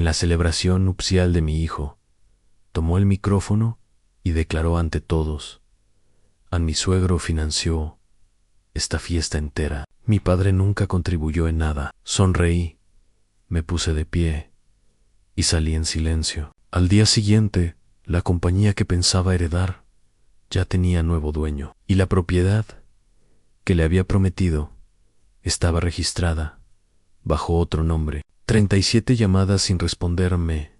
En la celebración nupcial de mi hijo, tomó el micrófono y declaró ante todos: «A mi suegro financió esta fiesta entera. Mi padre nunca contribuyó en nada». Sonreí, me puse de pie y salí en silencio. Al día siguiente, la compañía que pensaba heredar ya tenía nuevo dueño, y la propiedad que le había prometido estaba registrada bajo otro nombre. 37 llamadas sin responderme.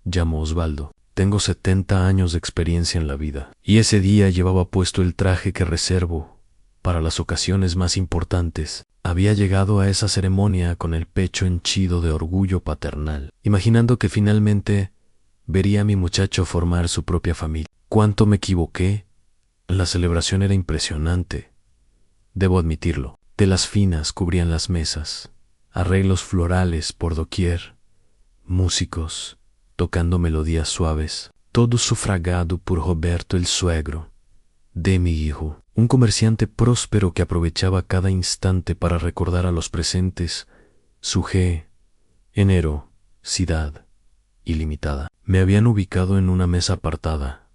Llamo Osvaldo. Tengo 70 años de experiencia en la vida, y ese día llevaba puesto el traje que reservo para las ocasiones más importantes. Había llegado a esa ceremonia con el pecho henchido de orgullo paternal, imaginando que finalmente vería a mi muchacho formar su propia familia. ¿Cuánto me equivoqué? La celebración era impresionante, debo admitirlo. Telas finas cubrían las mesas, arreglos florales por doquier, músicos tocando melodías suaves, todo sufragado por Roberto el suegro de mi hijo, un comerciante próspero que aprovechaba cada instante para recordar a los presentes su generosidad ilimitada. Me habían ubicado en una mesa apartada,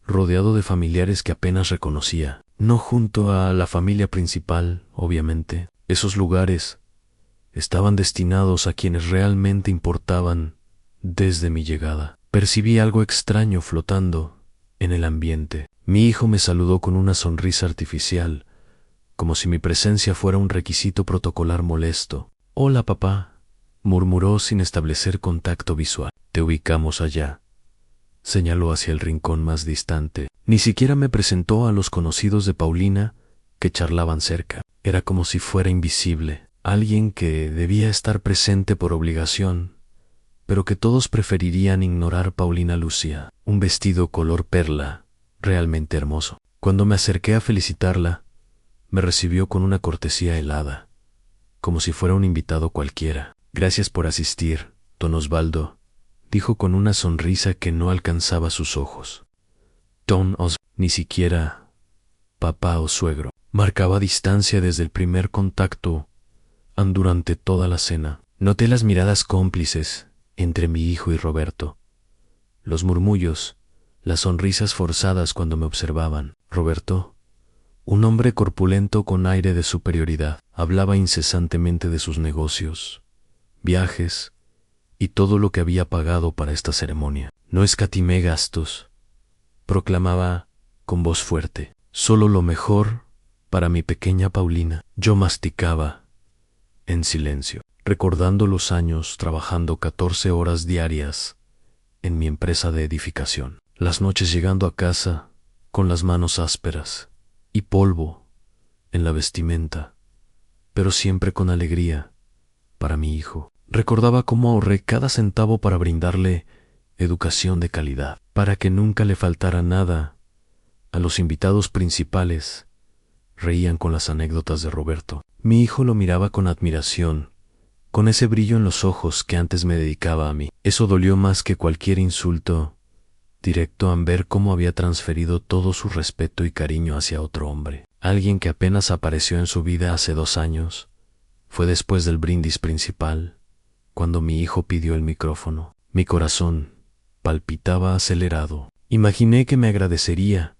rodeado de familiares que apenas reconocía, no junto a la familia principal, obviamente. Esos lugares estaban destinados a quienes realmente importaban desde mi llegada. Percibí algo extraño flotando en el ambiente. Mi hijo me saludó con una sonrisa artificial, como si mi presencia fuera un requisito protocolar molesto. «Hola, papá», murmuró sin establecer contacto visual. «Te ubicamos allá», señaló hacia el rincón más distante. Ni siquiera me presentó a los conocidos de Paulina que charlaban cerca. Era como si fuera invisible, alguien que debía estar presente por obligación, pero que todos preferirían ignorar. Paulina lucía un vestido color perla, realmente hermoso. Cuando me acerqué a felicitarla, me recibió con una cortesía helada, como si fuera un invitado cualquiera. «Gracias por asistir, don Osvaldo», dijo con una sonrisa que no alcanzaba sus ojos. Don Osvaldo, ni siquiera papá o suegro. Marcaba distancia desde el primer contacto durante toda la cena. Noté las miradas cómplices entre mi hijo y Roberto, los murmullos, las sonrisas forzadas cuando me observaban. Roberto, un hombre corpulento con aire de superioridad, hablaba incesantemente de sus negocios, viajes y todo lo que había pagado para esta ceremonia. «No escatimé gastos», proclamaba con voz fuerte. «Solo lo mejor para mi pequeña Paulina». Yo masticaba en silencio, recordando los años trabajando 14 horas diarias en mi empresa de edificación, las noches llegando a casa con las manos ásperas y polvo en la vestimenta, pero siempre con alegría para mi hijo. Recordaba cómo ahorré cada centavo para brindarle educación de calidad, para que nunca le faltara nada. A los invitados principales reían con las anécdotas de Roberto. Mi hijo lo miraba con admiración, con ese brillo en los ojos que antes me dedicaba a mí. Eso dolió más que cualquier insulto directo al ver cómo había transferido todo su respeto y cariño hacia otro hombre, alguien que apenas apareció en su vida hace 2 años. Fue después del brindis principal, cuando mi hijo pidió el micrófono. Mi corazón palpitaba acelerado. Imaginé que me agradecería,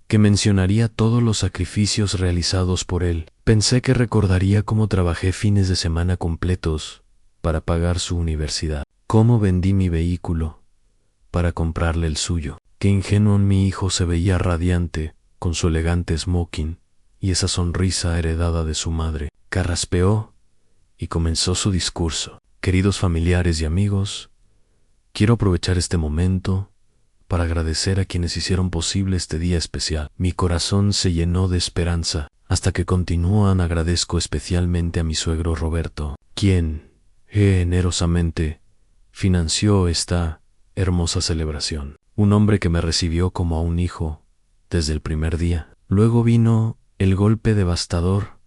que mencionaría todos los sacrificios realizados por él. Pensé que recordaría cómo trabajé fines de semana completos para pagar su universidad, cómo vendí mi vehículo para comprarle el suyo. Qué ingenuo mi hijo se veía radiante con su elegante smoking y esa sonrisa heredada de su madre. Carraspeó y comenzó su discurso. «Queridos familiares y amigos, quiero aprovechar este momento para agradecer a quienes hicieron posible este día especial». Mi corazón se llenó de esperanza. Hasta que continúan, agradezco especialmente a mi suegro Roberto, quien generosamente financió esta hermosa celebración. Un hombre que me recibió como a un hijo desde el primer día. Luego vino el golpe devastador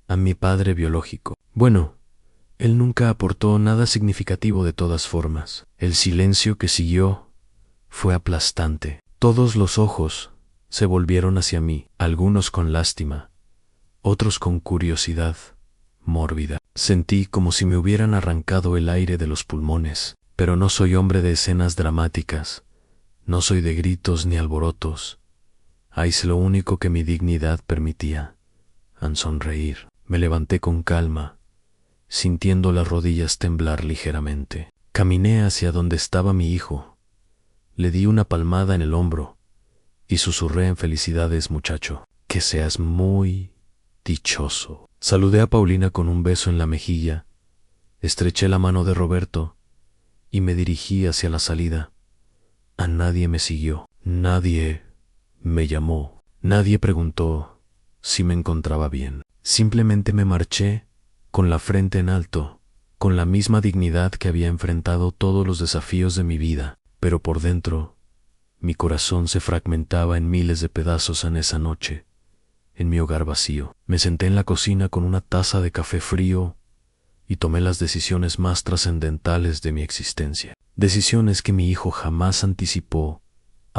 a mi padre biológico. Bueno, él nunca aportó nada significativo de todas formas. El silencio que siguió fue aplastante. Todos los ojos se volvieron hacia mí, algunos con lástima, otros con curiosidad mórbida. Sentí como si me hubieran arrancado el aire de los pulmones. Pero no soy hombre de escenas dramáticas, no soy de gritos ni alborotos. Hice lo único que mi dignidad permitía, an sonreír. Me levanté con calma, sintiendo las rodillas temblar ligeramente. Caminé hacia donde estaba mi hijo. Le di una palmada en el hombro y susurré en felicidades, muchacho, que seas muy dichoso. Saludé a Paulina con un beso en la mejilla, estreché la mano de Roberto y me dirigí hacia la salida. A nadie me siguió, nadie me llamó, nadie preguntó si me encontraba bien. Simplemente me marché con la frente en alto, con la misma dignidad que había enfrentado todos los desafíos de mi vida, pero por dentro, mi corazón se fragmentaba en miles de pedazos en esa noche, en mi hogar vacío. Me senté en la cocina con una taza de café frío y tomé las decisiones más trascendentales de mi existencia. Decisiones que mi hijo jamás anticipó.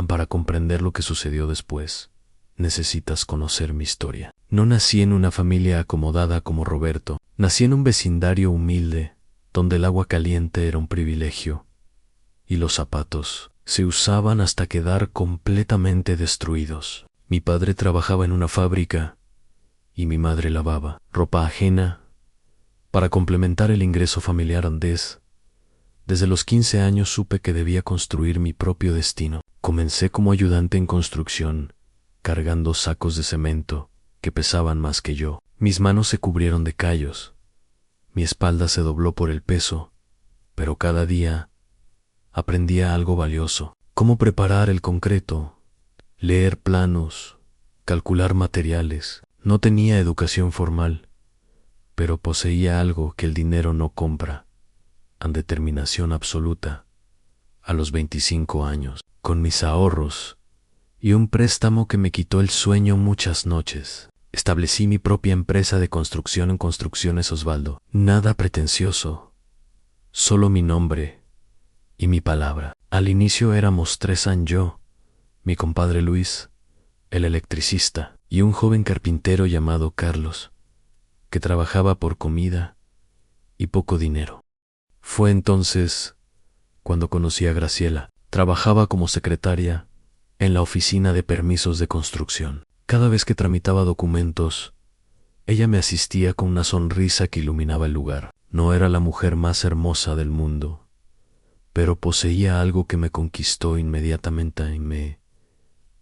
Para comprender lo que sucedió después, necesitas conocer mi historia. No nací en una familia acomodada como Roberto. Nací en un vecindario humilde, donde el agua caliente era un privilegio y los zapatos se usaban hasta quedar completamente destruidos. Mi padre trabajaba en una fábrica y mi madre lavaba ropa ajena para complementar el ingreso familiar andés. Desde los 15 años supe que debía construir mi propio destino. Comencé como ayudante en construcción, cargando sacos de cemento que pesaban más que yo. Mis manos se cubrieron de callos, mi espalda se dobló por el peso, pero cada día aprendía algo valioso: cómo preparar el concreto, leer planos, calcular materiales. No tenía educación formal, pero poseía algo que el dinero no compra: determinación absoluta. A los 25 años, con mis ahorros y un préstamo que me quitó el sueño muchas noches, establecí mi propia empresa de construcción en Construcciones Osvaldo. Nada pretencioso, solo mi nombre y mi palabra. Al inicio éramos 3: yo, mi compadre Luis, el electricista, y un joven carpintero llamado Carlos, que trabajaba por comida y poco dinero. Fue entonces cuando conocí a Graciela. Trabajaba como secretaria en la oficina de permisos de construcción. Cada vez que tramitaba documentos, ella me asistía con una sonrisa que iluminaba el lugar. No era la mujer más hermosa del mundo, pero poseía algo que me conquistó inmediatamente y me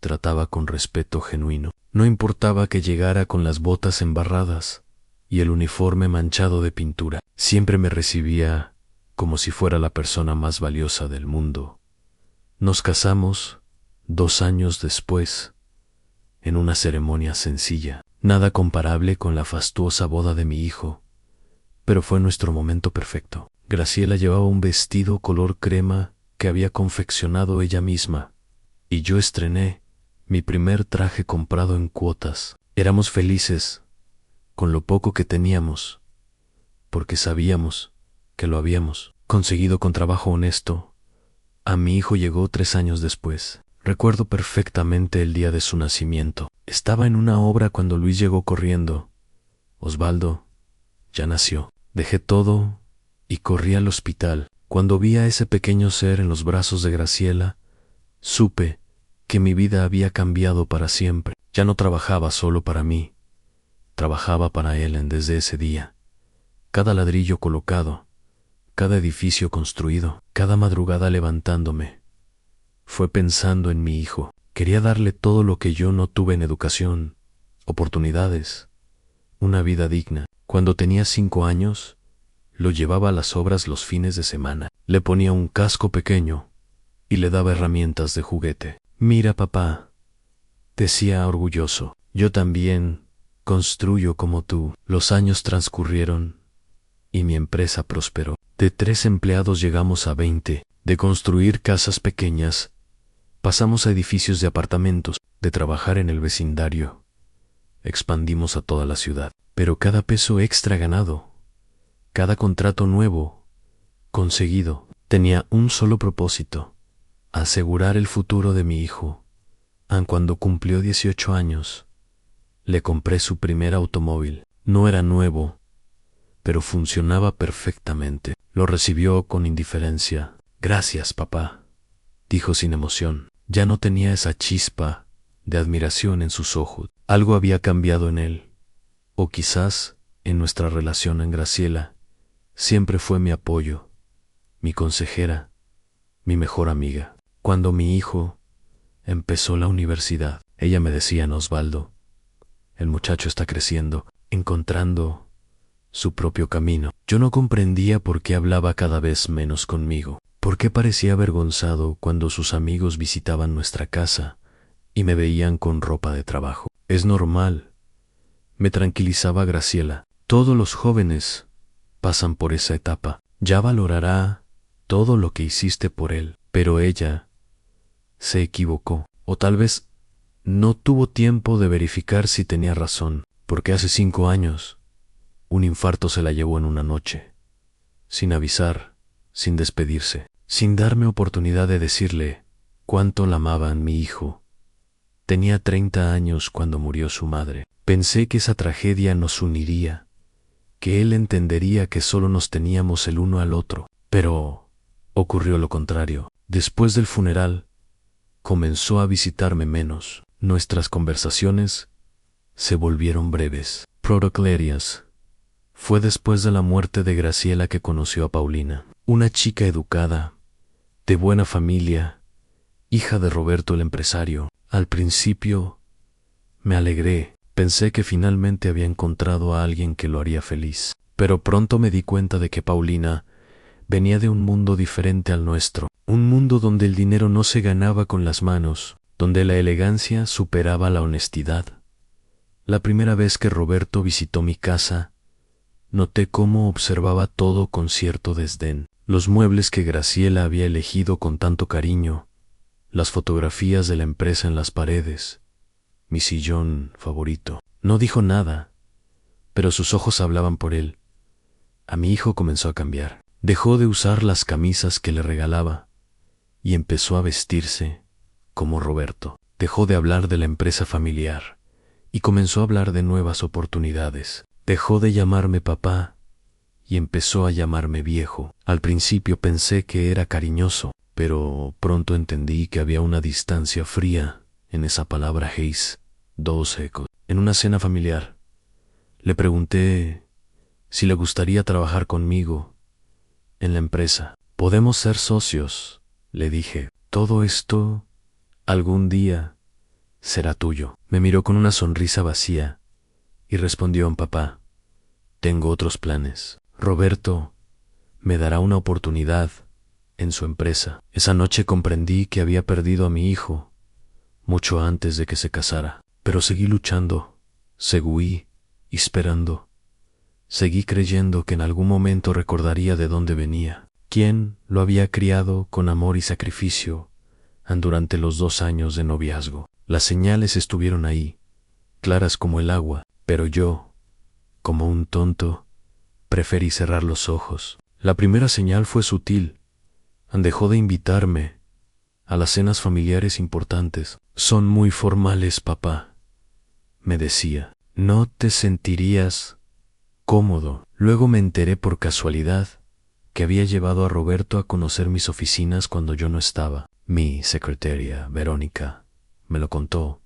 trataba con respeto genuino. No importaba que llegara con las botas embarradas y el uniforme manchado de pintura. Siempre me recibía como si fuera la persona más valiosa del mundo. Nos casamos 2 años después, en una ceremonia sencilla, nada comparable con la fastuosa boda de mi hijo, pero fue nuestro momento perfecto. Graciela llevaba un vestido color crema que había confeccionado ella misma, y yo estrené mi primer traje comprado en cuotas. Éramos felices con lo poco que teníamos, porque sabíamos que lo habíamos conseguido con trabajo honesto. A mi hijo llegó 3 años después. Recuerdo perfectamente el día de su nacimiento. Estaba en una obra cuando Luis llegó corriendo. Osvaldo ya nació. Dejé todo y corrí al hospital. Cuando vi a ese pequeño ser en los brazos de Graciela, supe que mi vida había cambiado para siempre. Ya no trabajaba solo para mí, trabajaba para él desde ese día. Cada ladrillo colocado, cada edificio construido, cada madrugada levantándome, fue pensando en mi hijo. Quería darle todo lo que yo no tuve en educación, oportunidades, una vida digna. Cuando tenía 5 años, lo llevaba a las obras los fines de semana. Le ponía un casco pequeño y le daba herramientas de juguete. Mira, papá, decía orgulloso, yo también construyo como tú. Los años transcurrieron y mi empresa prosperó. De 3 empleados llegamos a 20. De construir casas pequeñas, pasamos a edificios de apartamentos. De trabajar en el vecindario, expandimos a toda la ciudad. Pero cada peso extra ganado, cada contrato nuevo conseguido, tenía un solo propósito: asegurar el futuro de mi hijo. Cuando cumplió 18 años, le compré su primer automóvil. No era nuevo, pero funcionaba perfectamente. Lo recibió con indiferencia. Gracias, papá, dijo sin emoción. Ya no tenía esa chispa de admiración en sus ojos. Algo había cambiado en él, o quizás en nuestra relación. En Graciela siempre fue mi apoyo, mi consejera, mi mejor amiga. Cuando mi hijo empezó la universidad, ella me decía: Osvaldo, el muchacho está creciendo, encontrando su propio camino. Yo no comprendía por qué hablaba cada vez menos conmigo, por qué parecía avergonzado cuando sus amigos visitaban nuestra casa y me veían con ropa de trabajo. Es normal, me tranquilizaba Graciela. Todos los jóvenes pasan por esa etapa. Ya valorará todo lo que hiciste por él. Pero ella se equivocó, o tal vez no tuvo tiempo de verificar si tenía razón, porque hace 5 años un infarto se la llevó en una noche, sin avisar, sin despedirse, sin darme oportunidad de decirle cuánto la amaban. Mi hijo tenía 30 años cuando murió su madre. Pensé que esa tragedia nos uniría, que él entendería que solo nos teníamos el uno al otro, pero ocurrió lo contrario. Después del funeral, comenzó a visitarme menos. Nuestras conversaciones se volvieron breves, protoclarias. Fue después de la muerte de Graciela que conoció a Paulina, una chica educada, de buena familia, hija de Roberto el empresario. Al principio me alegré, pensé que finalmente había encontrado a alguien que lo haría feliz, pero pronto me di cuenta de que Paulina venía de un mundo diferente al nuestro, un mundo donde el dinero no se ganaba con las manos, donde la elegancia superaba la honestidad. La primera vez que Roberto visitó mi casa, noté cómo observaba todo con cierto desdén. Los muebles que Graciela había elegido con tanto cariño, las fotografías de la empresa en las paredes, mi sillón favorito. No dijo nada, pero sus ojos hablaban por él. A mi hijo comenzó a cambiar. Dejó de usar las camisas que le regalaba y empezó a vestirse como Roberto. Dejó de hablar de la empresa familiar y comenzó a hablar de nuevas oportunidades. Dejó de llamarme papá y empezó a llamarme viejo. Al principio pensé que era cariñoso, pero pronto entendí que había una distancia fría en esa palabra Hayes, dos ecos. En una cena familiar, le pregunté si le gustaría trabajar conmigo en la empresa. Podemos ser socios, le dije. Todo esto algún día será tuyo. Me miró con una sonrisa vacía y respondió: papá, tengo otros planes. Roberto me dará una oportunidad en su empresa. Esa noche comprendí que había perdido a mi hijo mucho antes de que se casara, pero seguí luchando, seguí esperando. Seguí creyendo que en algún momento recordaría de dónde venía, quién lo había criado con amor y sacrificio durante los 2 años de noviazgo. Las señales estuvieron ahí, claras como el agua, pero yo, como un tonto, preferí cerrar los ojos. La primera señal fue sutil. Dejó de invitarme a las cenas familiares importantes. Son muy formales, papá, me decía. ¿No te sentirías cómodo? Luego me enteré por casualidad que había llevado a Roberto a conocer mis oficinas cuando yo no estaba. Mi secretaria, Verónica, me lo contó.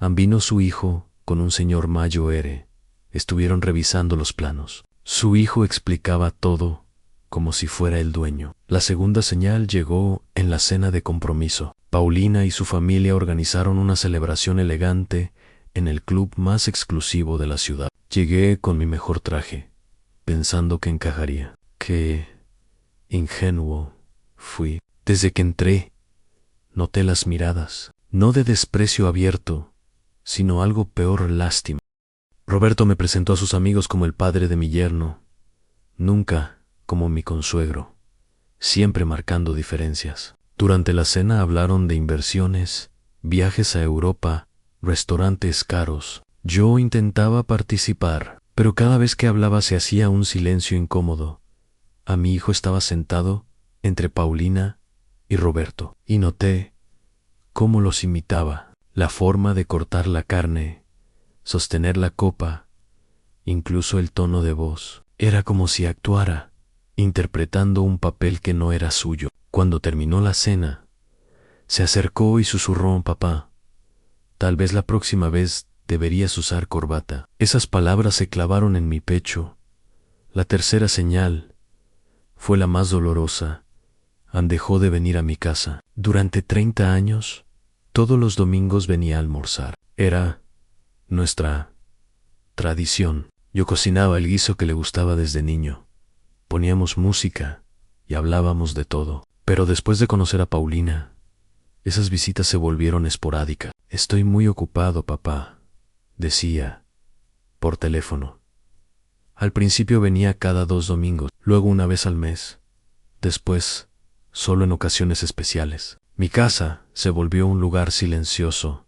Vino su hijo con un señor Mayo R. Estuvieron revisando los planos. Su hijo explicaba todo como si fuera el dueño. La segunda señal llegó en la cena de compromiso. Paulina y su familia organizaron una celebración elegante en el club más exclusivo de la ciudad. Llegué con mi mejor traje, pensando que encajaría. Qué ingenuo fui. Desde que entré, noté las miradas, no de desprecio abierto, sino algo peor: lástima. Roberto me presentó a sus amigos como el padre de mi yerno, nunca como mi consuegro, siempre marcando diferencias. Durante la cena hablaron de inversiones, viajes a Europa, restaurantes caros. Yo intentaba participar, pero cada vez que hablaba se hacía un silencio incómodo. A mi hijo estaba sentado entre Paulina y Roberto, y noté cómo los imitaba. La forma de cortar la carne, sostener la copa, incluso el tono de voz. Era como si actuara, interpretando un papel que no era suyo. Cuando terminó la cena, se acercó y susurró: papá, tal vez la próxima vez deberías usar corbata. Esas palabras se clavaron en mi pecho. La tercera señal fue la más dolorosa. Ann dejó de venir a mi casa. Durante 30 años, todos los domingos venía a almorzar. Era nuestra tradición. Yo cocinaba el guiso que le gustaba desde niño. Poníamos música y hablábamos de todo. Pero después de conocer a Paulina, esas visitas se volvieron esporádicas. Estoy muy ocupado, papá, decía, por teléfono. Al principio venía cada 2 domingos, luego una vez al mes. Después, solo en ocasiones especiales. Mi casa se volvió un lugar silencioso,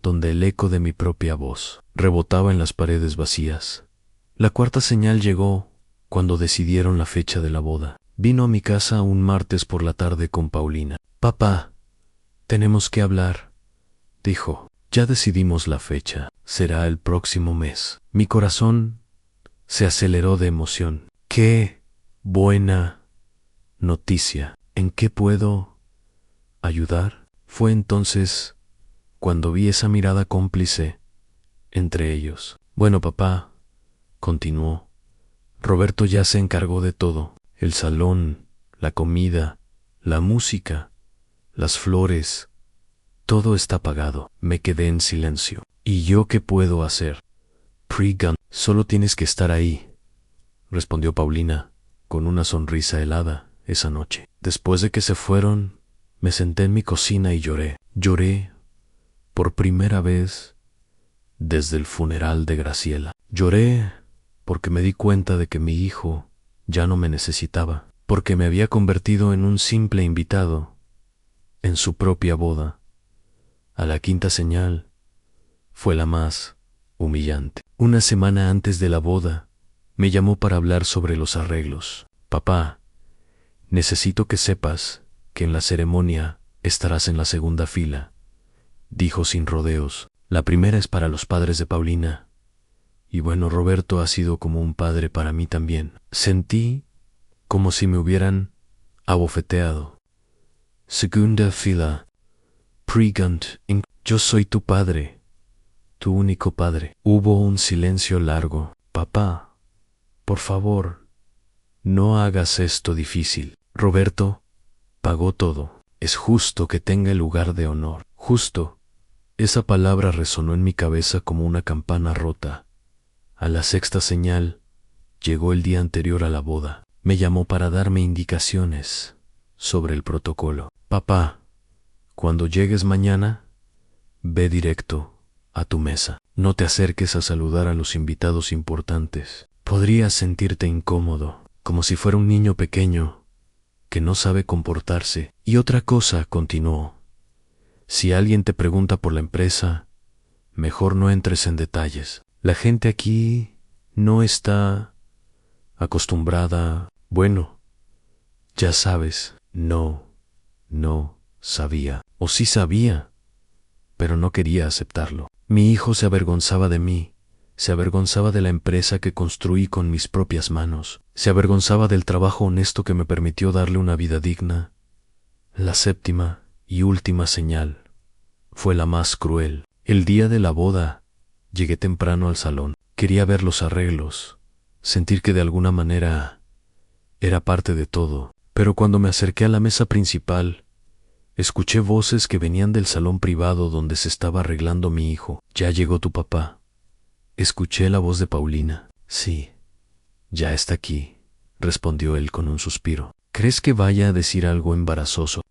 donde el eco de mi propia voz rebotaba en las paredes vacías. La cuarta señal llegó cuando decidieron la fecha de la boda. Vino a mi casa un martes por la tarde con Paulina. Papá, tenemos que hablar, dijo. Ya decidimos la fecha. Será el próximo mes. Mi corazón se aceleró de emoción. ¡Qué buena noticia! ¿En qué puedo ayudar? Fue entonces cuando vi esa mirada cómplice entre ellos. Bueno, papá, continuó, Roberto ya se encargó de todo. El salón, la comida, la música, las flores, todo está pagado. Me quedé en silencio. ¿Y yo qué puedo hacer? Pre-Gun, solo tienes que estar ahí, respondió Paulina, con una sonrisa helada esa noche. Después de que se fueron, me senté en mi cocina y lloré. Lloré por primera vez desde el funeral de Graciela. Lloré porque me di cuenta de que mi hijo ya no me necesitaba, porque me había convertido en un simple invitado en su propia boda. A la quinta señal fue la más humillante. Una semana antes de la boda, me llamó para hablar sobre los arreglos. Papá, necesito que sepas que en la ceremonia estarás en la segunda fila, dijo sin rodeos. La primera es para los padres de Paulina. Y bueno, Roberto ha sido como un padre para mí también. Sentí como si me hubieran abofeteado. Segunda fila. Pregant. Yo soy tu padre, tu único padre. Hubo un silencio largo. Papá, por favor, no hagas esto difícil. Roberto pagó todo. Es justo que tenga el lugar de honor. Justo. Esa palabra resonó en mi cabeza como una campana rota. A la sexta señal, llegó el día anterior a la boda. Me llamó para darme indicaciones sobre el protocolo. Papá, cuando llegues mañana, ve directo a tu mesa. No te acerques a saludar a los invitados importantes. Podrías sentirte incómodo, como si fuera un niño pequeño que no sabe comportarse. Y otra cosa, continuó. Si alguien te pregunta por la empresa, mejor no entres en detalles. La gente aquí no está acostumbrada. Bueno, ya sabes, no sabía. O sí sabía, pero no quería aceptarlo. Mi hijo se avergonzaba de mí, se avergonzaba de la empresa que construí con mis propias manos, se avergonzaba del trabajo honesto que me permitió darle una vida digna. La séptima y última señal fue la más cruel. El día de la boda, llegué temprano al salón. Quería ver los arreglos, sentir que de alguna manera era parte de todo. Pero cuando me acerqué a la mesa principal, escuché voces que venían del salón privado donde se estaba arreglando mi hijo. Ya llegó tu papá. Escuché la voz de Paulina. Sí, ya está aquí, respondió él con un suspiro. ¿Crees que vaya a decir algo embarazoso?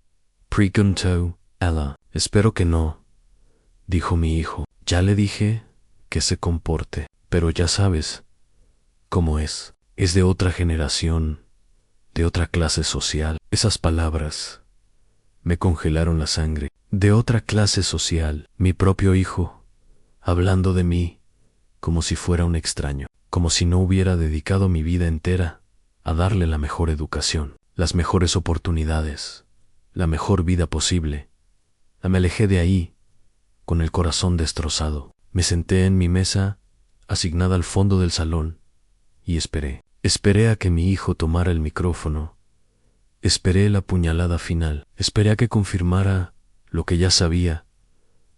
Preguntó Ella. Espero que no, dijo mi hijo. Ya le dije que se comporte, pero ya sabes cómo es. Es de otra generación, de otra clase social. Esas palabras me congelaron la sangre. De otra clase social, mi propio hijo, hablando de mí como si fuera un extraño, como si no hubiera dedicado mi vida entera a darle la mejor educación, las mejores oportunidades, la mejor vida posible. Me alejé de ahí, con el corazón destrozado. Me senté en mi mesa, asignada al fondo del salón, y esperé. Esperé a que mi hijo tomara el micrófono Esperé la puñalada final. Esperé a que confirmara lo que ya sabía,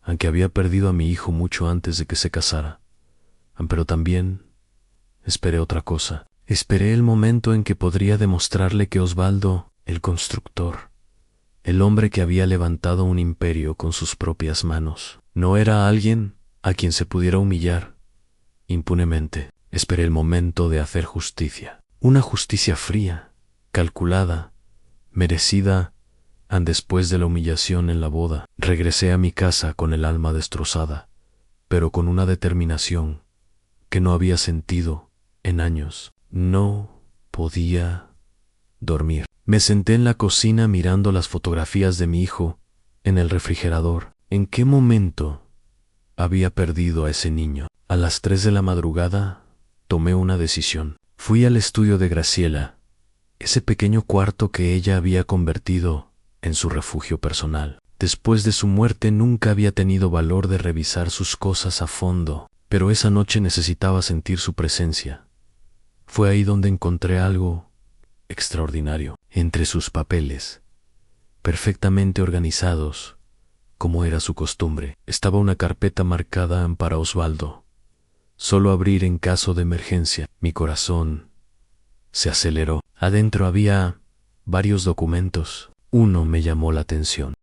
aunque había perdido a mi hijo mucho antes de que se casara. Pero también esperé otra cosa. Esperé el momento en que podría demostrarle que Osvaldo, el constructor, el hombre que había levantado un imperio con sus propias manos, no era alguien a quien se pudiera humillar impunemente. Esperé el momento de hacer justicia. Una justicia fría, calculada, merecida. Después de la humillación en la boda, regresé a mi casa con el alma destrozada, pero con una determinación que no había sentido en años. No podía dormir. Me senté en la cocina mirando las fotografías de mi hijo en el refrigerador. ¿En qué momento había perdido a ese niño? A las 3 de la madrugada tomé una decisión. Fui al estudio de Graciela, ese pequeño cuarto que ella había convertido en su refugio personal. Después de su muerte nunca había tenido valor de revisar sus cosas a fondo, pero esa noche necesitaba sentir su presencia. Fue ahí donde encontré algo extraordinario. Entre sus papeles, perfectamente organizados, como era su costumbre, estaba una carpeta marcada para Osvaldo. Solo abrir en caso de emergencia. Mi corazón se aceleró. Adentro había varios documentos. Uno me llamó la atención.